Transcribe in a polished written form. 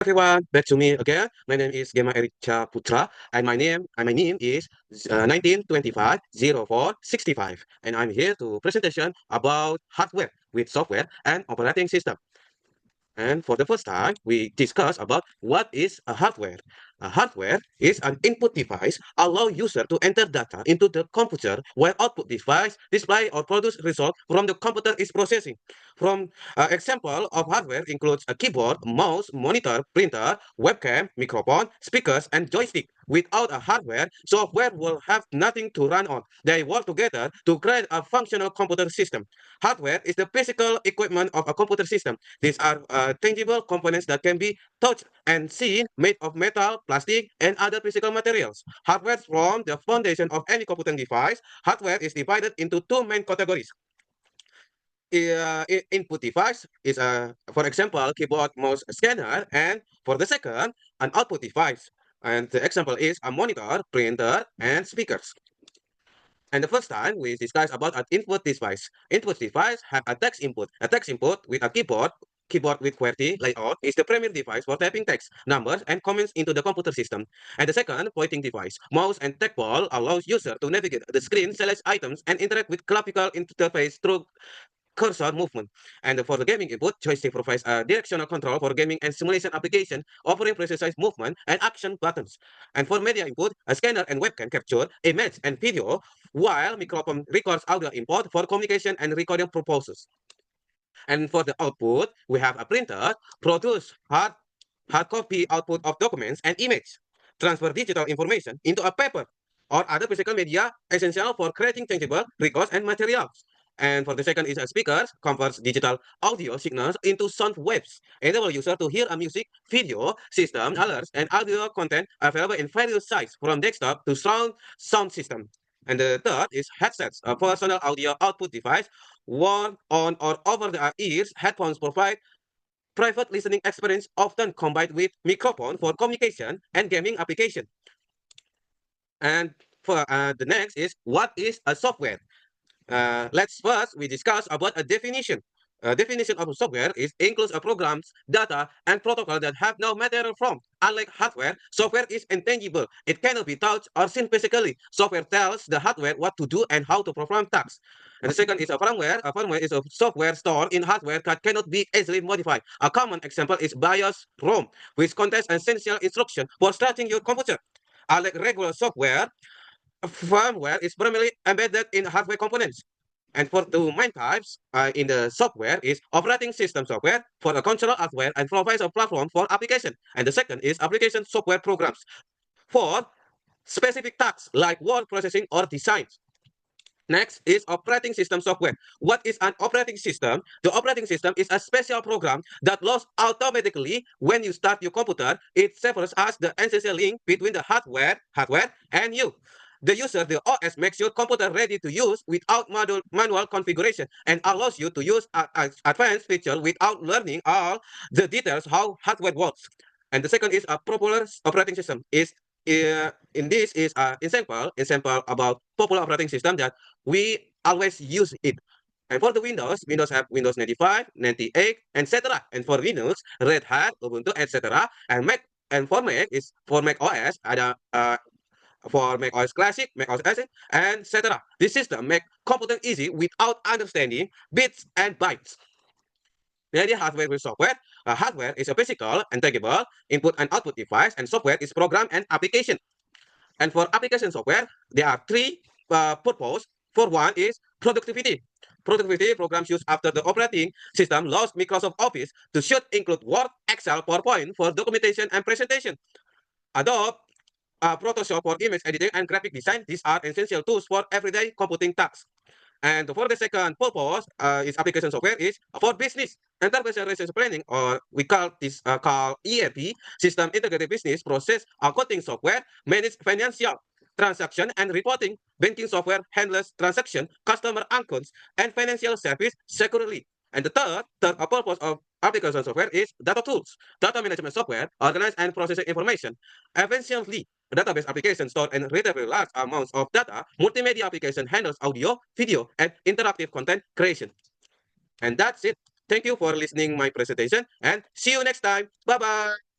Everyone, back to me again. My name is Gema Ericha Putra, and my name is 1925-0465, and I'm here to presentation about hardware with software and operating system. And for the first time, we discuss about what is a hardware. A hardware is an input device allow user to enter data into the computer, while output device display or produce result from the computer is processing. From example of hardware includes a keyboard, mouse, monitor, printer, webcam, microphone, speakers, and joystick. Without a hardware, software will have nothing to run on. They work together to create a functional computer system. Hardware is the physical equipment of a computer system. These are tangible components that can be touched and seen, made of metal, plastic, and other physical materials. Hardware forms the foundation of any computing device. Hardware is divided into two main categories. Input device is, for example, keyboard, mouse, scanner, and for the second, an output device. And the example is a monitor, printer, and speakers. And the first time we discuss about an input device. Input device have a text input. A text input with a keyboard with QWERTY layout is the primary device for typing text, numbers, and comments into the computer system. And the second, pointing device. Mouse and trackball allows user to navigate the screen, select items, and interact with graphical interface through cursor movement. And for the gaming input, joystick provides a directional control for gaming and simulation application, offering precise movement and action buttons. And for media input, a scanner and webcam capture image and video, while microphone records audio input for communication and recording purposes. And for the output, we have a printer, produce hard copy output of documents and image, transfer digital information into a paper or other physical media essential for creating tangible records and materials. And for the second is a speakers, converts digital audio signals into sound waves, enable user to hear a music, video, system, alerts, and audio content available in various sizes from desktop to sound system. And the third is headsets, a personal audio output device worn on or over the ears. Headphones provide private listening experience, often combined with microphone for communication and gaming application. And for the next is, what is a software? Let's first we discuss about a definition. A definition of software includes a programs, data, and protocol that have no material form. Unlike hardware, software is intangible. It cannot be touched or seen physically. Software tells the hardware what to do and how to perform tasks. And the second is a firmware. A firmware is a software stored in hardware that cannot be easily modified. A common example is BIOS ROM, which contains essential instruction for starting your computer. Unlike regular software, firmware is primarily embedded in hardware components. And for the main types in the software is operating system software for a control hardware and provides a platform for application. And the second is application software programs for specific tasks like word processing or design. Next is operating system software. What is an operating system? The operating system is a special program that loads automatically when you start your computer. It serves as the essential link between the hardware and you. The user, the OS, makes your computer ready to use without manual configuration and allows you to use advanced features without learning all the details how hardware works. And the second is a popular operating system. In this is example about popular operating system that we always use it. And for the Windows have Windows 95, 98, etc. And for Linux, Red Hat, Ubuntu, etc. And for Mac OS ada for Mac OS Classic, Mac OS X, and etc. This system make computing easy without understanding bits and bytes. The idea hardware with software. Hardware is a physical and tangible input and output device, and software is program and application. And for application software, there are three purposes. For one is productivity. Productivity programs used after the operating system lost Microsoft Office to should include Word, Excel, PowerPoint for documentation and presentation. Adobe Photoshop for image editing and graphic design. These are essential tools for everyday computing tasks. And for the second purpose is application software is for business enterprise resource planning, or we call this called ERP, system integrated business process accounting software, manage financial transaction and reporting. Banking software handles transaction, customer accounts, and financial service securely. And the third purpose of application software is data tools. Data management software organize and process information efficiently. Database application store and retrieve large amounts of data. Multimedia application handles audio, video, and interactive content creation. And that's it. Thank you for listening my presentation and see you next time. Bye-bye.